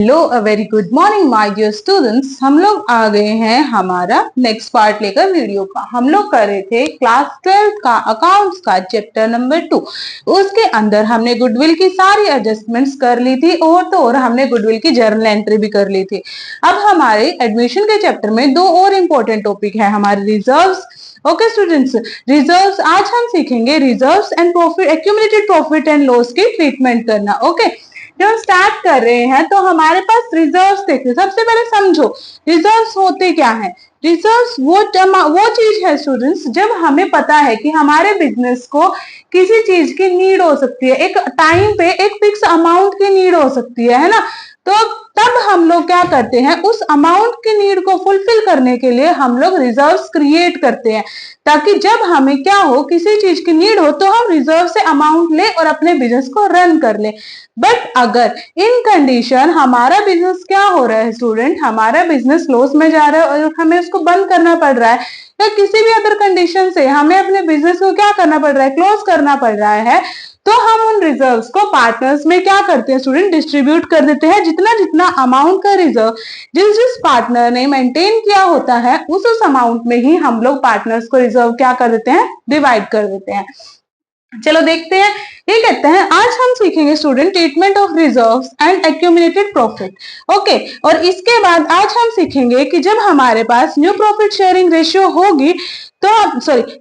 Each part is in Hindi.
Hello, a very good morning my dear students. हम लोग आ गए हैं हमारा नेक्स्ट पार्ट लेकर वीडियो का। हम लोग कर रहे थे क्लास 12 का अकाउंट्स का चैप्टर नंबर 2। उसके अंदर हमने गुडविल की सारी एडजस्टमेंट्स कर ली थी और हमने गुडविल की जर्नल एंट्री भी कर ली थी। अब हमारे एडमिशन के चैप्टर में दो और इम्पोर्टेंट टॉपिक है, हमारे रिजर्व्स। ओके स्टूडेंट्स, रिजर्व्स आज हम सीखेंगे reserves and profit, accumulated profit and loss की ट्रीटमेंट करना। ओके, जब हम स्टार्ट कर रहे हैं तो हमारे पास रिजर्व्स देखिए। सबसे पहले समझो रिजर्व्स होते क्या है। रिजर्व्स वो चीज है स्टूडेंट्स, जब हमें पता है कि हमारे बिजनेस को किसी चीज की नीड हो सकती है, एक टाइम पे एक फिक्स अमाउंट की नीड हो सकती है ना। तो तब हम लोग क्या करते हैं, उस अमाउंट की नीड को फुलफिल करने के लिए हम लोग रिजर्व्स क्रिएट करते हैं, ताकि जब हमें क्या हो, किसी चीज की नीड हो तो हम रिजर्व से अमाउंट ले और अपने बिजनेस को रन कर ले। बट अगर इन कंडीशन हमारा बिजनेस क्या हो रहा है स्टूडेंट, हमारा बिजनेस लॉस में जा रहा है और हमें उसको बंद करना पड़ रहा है, या किसी भी अदर कंडीशन से हमें अपने बिजनेस को क्या करना पड़ रहा है, क्लोज करना पड़ रहा है, तो हम उन रिजर्व्स को पार्टनर्स में क्या करते हैं स्टूडेंट, डिस्ट्रीब्यूट कर देते हैं। जितना जितना अमाउंट का रिजर्व जिस जिस पार्टनर ने मेंटेन किया होता है उस अमाउंट में ही हम लोग पार्टनर्स को रिजर्व क्या कर देते हैं, डिवाइड कर देते हैं। चलो देखते हैं। ये कहते हैं आज हम सीखेंगे student treatment of reserves and accumulated profit. Okay, और इसके बाद आज हम सीखेंगे कि जब हमारे पास न्यू प्रॉफिट शेयरिंग रेशियो होगी तो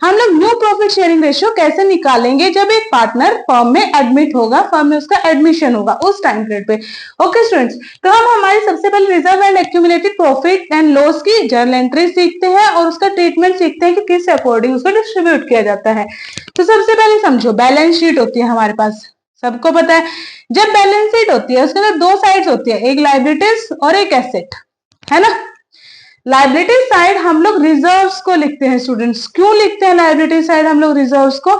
हम लोग न्यू प्रॉफिट शेयरिंग रेशियो कैसे निकालेंगे, जब एक पार्टनर फर्म में एडमिट होगा, फर्म में उसका एडमिशन होगा उस टाइम पीरियड पे। ओके स्टूडेंट्स, तो हम हमारी सबसे पहले reserve and accumulated profit and loss की जर्नल एंट्री सीखते हैं और उसका ट्रीटमेंट सीखते हैं कि किस अकॉर्डिंग उसको डिस्ट्रीब्यूट किया जाता है। तो सबसे पहले समझो, बैलेंस शीट होती है हमारे पास, सबको पता है। जब बैलेंस शीट होती है उसके अंदर दो साइड्स होती है, एक लायबिलिटीज और एक एसेट, है ना। लायबिलिटी साइड हम लोग रिजर्व्स को लिखते हैं स्टूडेंट्स। क्यों लिखते हैं लायबिलिटी साइड हम लोग रिजर्व्स को,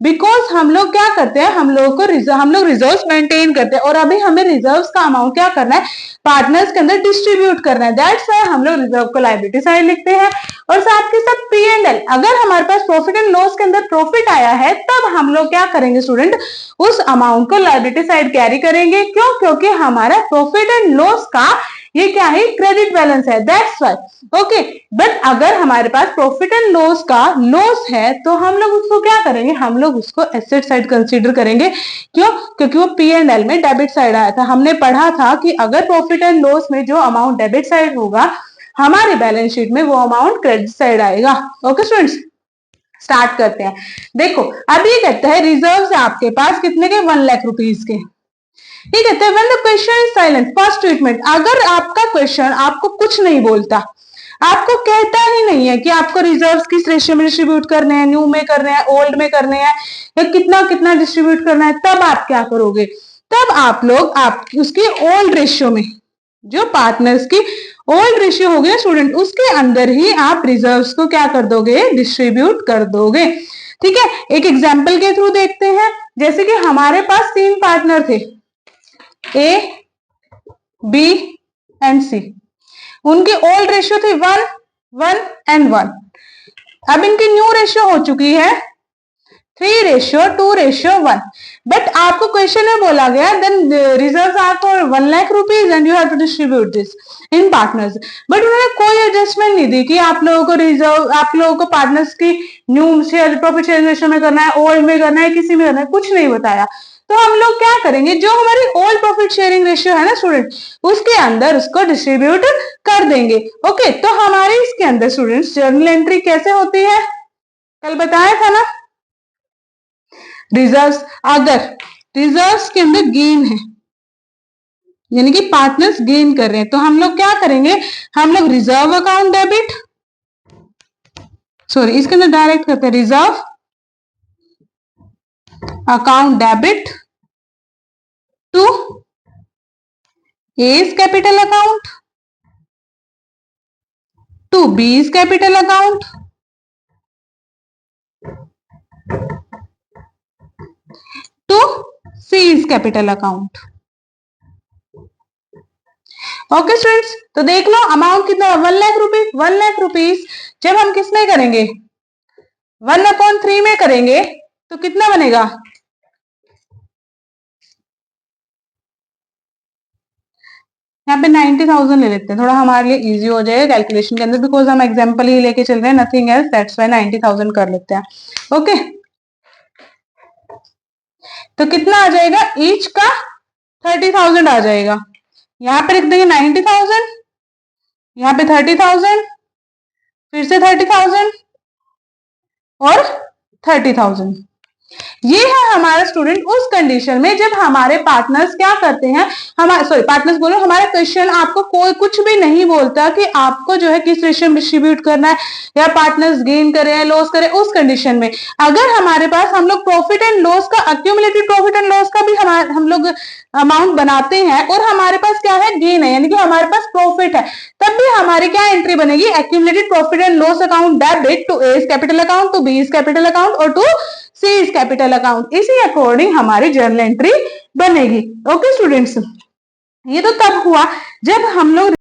बिकॉज हम लोग क्या करते हैं, हम लोग रिजर्व्स मेंटेन करते हैं और अभी हमें रिजर्व्स का अमाउंट क्या करना है, पार्टनर्स के अंदर डिस्ट्रीब्यूट करना है। दैट्स व्हाई हम लोग रिजर्व को लायबिलिटी साइड लिखते हैं। और साथ के साथ पी एंड एल, अगर हमारे पास प्रॉफिट एंड लॉस के अंदर प्रॉफिट आया है तब हम लोग क्या करेंगे स्टूडेंट, उस अमाउंट को लायबिलिटी साइड कैरी करेंगे। क्यों, क्योंकि हमारा प्रॉफिट एंड लॉस का ये क्या है, क्रेडिट बैलेंस है, दैट्स व्हाई। ओके, बट अगर हमारे पास प्रॉफिट एंड लॉस का लॉस है तो हम लोग उसको क्या करेंगे, हम लोग उसको एसेट साइड कंसीडर करेंगे। क्यों, क्योंकि वो पी एंड एल में डेबिट साइड आया था। हमने पढ़ा था कि अगर प्रॉफिट एंड लॉस में जो अमाउंट डेबिट साइड होगा, हमारी बैलेंस शीट में वो अमाउंट क्रेडिट साइड आएगा। ओके स्टूडेंट्स, स्टार्ट करते हैं। देखो अब ये कहता है रिजर्व्स आपके पास कितने के, 1 लाख रुपीज के। ये कहते हैं when the question is silent first treatment, अगर आपका क्वेश्चन आपको कुछ नहीं बोलता, आपको कहता ही नहीं है कि आपको रिजर्व्स किस रेशियो में डिस्ट्रीब्यूट करने हैं, न्यू में करने हैं, ओल्ड में करने हैं, या कितना कितना डिस्ट्रीब्यूट करना है, तब आप क्या करोगे, तब आप लोग उसकी ओल्ड रेशियो में, जो पार्टनर्स की ओल्ड रेशियो होगी ना स्टूडेंट, उसके अंदर ही आप रिजर्व्स को क्या कर दोगे, डिस्ट्रीब्यूट कर दोगे। ठीक है, एक एग्जाम्पल के थ्रू देखते हैं। जैसे कि हमारे पास 3 पार्टनर थे, ए बी एंड सी। उनकी ओल्ड रेशियो थी 1 1 एंड 1। अब इनकी न्यू रेशियो हो चुकी है 3:2:1। बट आपको क्वेश्चन में बोला गया then reserves are for 1 lakh rupees and you have to distribute this in partners. But उन्होंने कोई एडजस्टमेंट नहीं दी कि आप लोगों को रिजर्व, आप लोगों को पार्टनर्स की new share profit share ratio में करना है, ओल्ड में करना है, किसी में करना है, कुछ नहीं बताया। तो हम लोग क्या करेंगे, जो हमारी ओल्ड प्रॉफिट शेयरिंग रेशियो है ना स्टूडेंट, उसके अंदर उसको डिस्ट्रीब्यूट कर देंगे। ओके, तो हमारे इसके अंदर स्टूडेंट्स जर्नल एंट्री कैसे होती है, कल बताया था ना। रिजर्व्स, अगर रिजर्व्स के अंदर गेन है, यानी कि पार्टनर्स गेन कर रहे हैं, तो हम लोग क्या करेंगे, हम लोग रिजर्व अकाउंट डेबिट, इसके अंदर डायरेक्ट करते हैं reserve account debit to A's capital account to B's capital account to C's capital account. Okay students, तो देख लो अमाउंट कितना, 1 लाख रुपीज। 1 लाख रुपीज जब हम किस में करेंगे, 1/3 में करेंगे तो कितना बनेगा, यहाँ पे 90,000 ले लेते हैं, थोड़ा हमारे लिए इजी हो जाएगा कैलकुलेशन के अंदर, बिकॉज हम एग्जाम्पल ही लेके चल रहे हैं, नथिंग एल्स, दैट्स व्हाई 90,000 कर लेते हैं। ओके, तो कितना आ जाएगा, ईच का 30,000 आ जाएगा। यहाँ पे लिख देंगे 90,000, यहाँ पे 30,000, फिर से 30,000 और 30,000। ये है हमारा स्टूडेंट उस कंडीशन में जब हमारे पार्टनर्स क्या करते हैं, हमारे सॉरी पार्टनर्स बोलो, हमारा क्वेश्चन आपको कोई कुछ भी नहीं बोलता कि आपको जो है किस रेशियो में डिस्ट्रीब्यूट करना है या पार्टनर्स गेन करें या लॉस करें। उस कंडीशन में अगर हमारे पास हम लोग प्रॉफिट एंड लॉस का, अक्यूमुलेटेड प्रॉफिट एंड लॉस का भी हम लोग अमाउंट बनाते हैं और हमारे पास क्या है, गेन है, यानी कि हमारे पास प्रॉफिट है, तब भी हमारी क्या एंट्री बनेगी, accumulated profit and loss account debit to A capital account, to B capital account और to C is capital account. इसी अकॉर्डिंग हमारी जर्नल एंट्री बनेगी। ओके स्टूडेंट्स, ये तो तब हुआ जब हम लोग